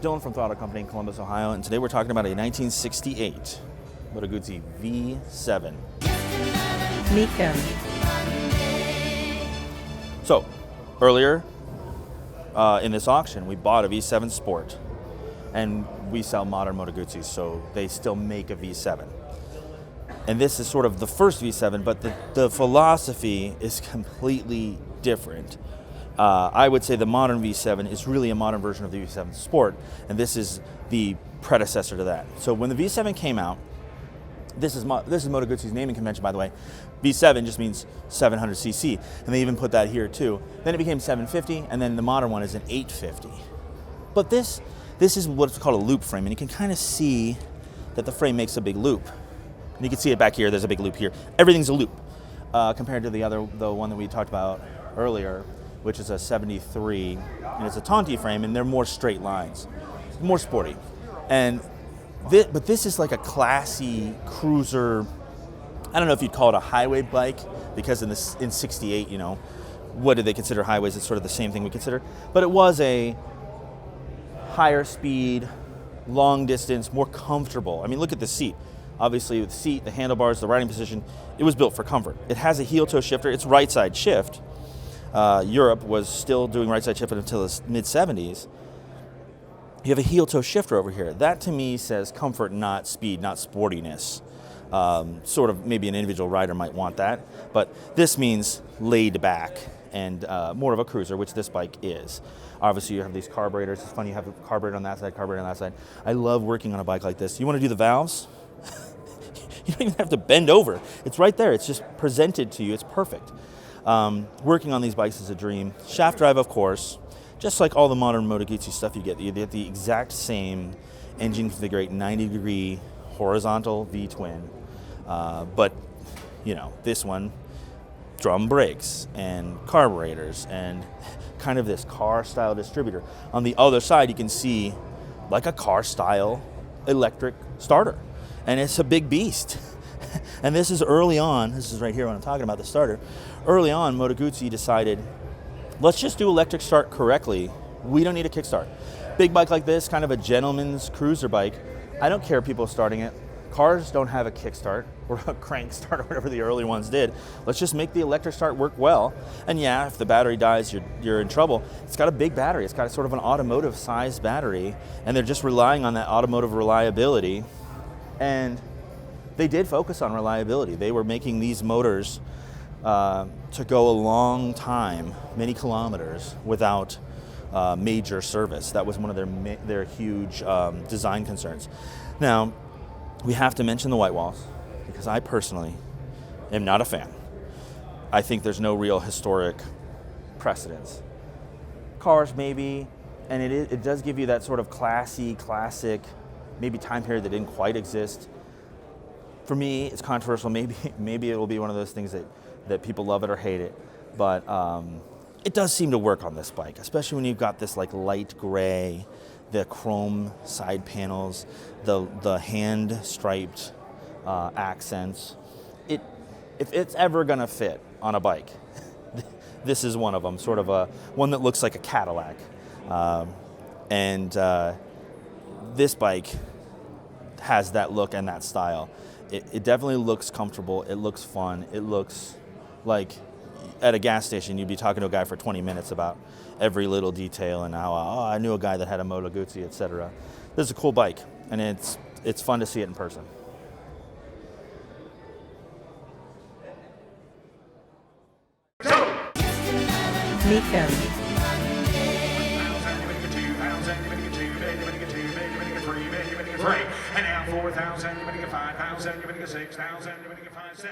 Dylan from Throttle Company in Columbus, Ohio, and today we're talking about a 1968 Moto Guzzi V7. Mecum. So, earlier in this auction, we bought a V7 Sport, and we sell modern Moto Guzzis, so they still make a V7. And this is sort of the first V7, but the philosophy is completely different. I would say the modern V7 is really a modern version of the V7 Sport, and this is the predecessor to that. So when the V7 came out, this is Moto Guzzi's naming convention, by the way. V7 just means 700cc, and they even put that here too. Then it became 750, and then the modern one is an 850. But this is what's called a loop frame, and you can kind of see that the frame makes a big loop. And you can see it back here. There's a big loop here. Everything's a loop compared to the one that we talked about earlier, which is a 73, and it's a Tonti frame, and they're more straight lines, more sporty. And but this is like a classy cruiser. I don't know if you'd call it a highway bike, because in 68, you know, what do they consider highways? It's sort of the same thing we consider. But it was a higher speed, long distance, more comfortable. I mean, look at the seat. Obviously, with the seat, the handlebars, the riding position, it was built for comfort. It has a heel-toe shifter. It's right-side shift. Europe was still doing right-side shift until the mid-70s. You have a heel-toe shifter over here. That, to me, says comfort, not speed, not sportiness. Sort of maybe an individual rider might want that, but this means laid back and more of a cruiser, which this bike is. Obviously, you have these carburetors. It's funny, you have a carburetor on that side, carburetor on that side. I love working on a bike like this. You want to do the valves? You don't even have to bend over. It's right there. It's just presented to you. It's perfect. Working on these bikes is a dream. Shaft drive, of course. Just like all the modern Moto Guzzi stuff you get the exact same engine configurate 90-degree horizontal V-twin. But, you know, this one, drum brakes and carburetors and kind of this car-style distributor. On the other side, you can see like a car-style electric starter. And it's a big beast. And this is early on, this is right here when I'm talking about the starter. Early on, Moto Guzzi decided, let's just do electric start correctly. We don't need a kickstart. Big bike like this, kind of a gentleman's cruiser bike. I don't care if people are starting it. Cars don't have a kickstart or a crank start or whatever the early ones did. Let's just make the electric start work well. And yeah, if the battery dies, you're in trouble. It's got a big battery. It's got sort of an automotive sized battery, and they're just relying on that automotive reliability. And they did focus on reliability. They were making these motors to go a long time, many kilometers, without major service. That was one of their huge design concerns. Now, we have to mention the white walls, because I personally am not a fan. I think there's no real historic precedence. Cars, maybe, and it does give you that sort of classy, classic, maybe time period that didn't quite exist. For me, it's controversial. Maybe it will be one of those things that people love it or hate it. But it does seem to work on this bike, especially when you've got this like light gray, the chrome side panels, the hand striped accents. If it's ever gonna fit on a bike, this is one of them. Sort of one that looks like a Cadillac, this bike has that look and that style. It definitely looks comfortable. It looks fun. It looks like at a gas station you'd be talking to a guy for 20 minutes about every little detail and how I knew a guy that had a Moto Guzzi, etc. This is a cool bike, and it's fun to see it in person. Mecum. And now 4,000, you're going to get 5,000, you're going to get 6,000, you're going to get 5, 6.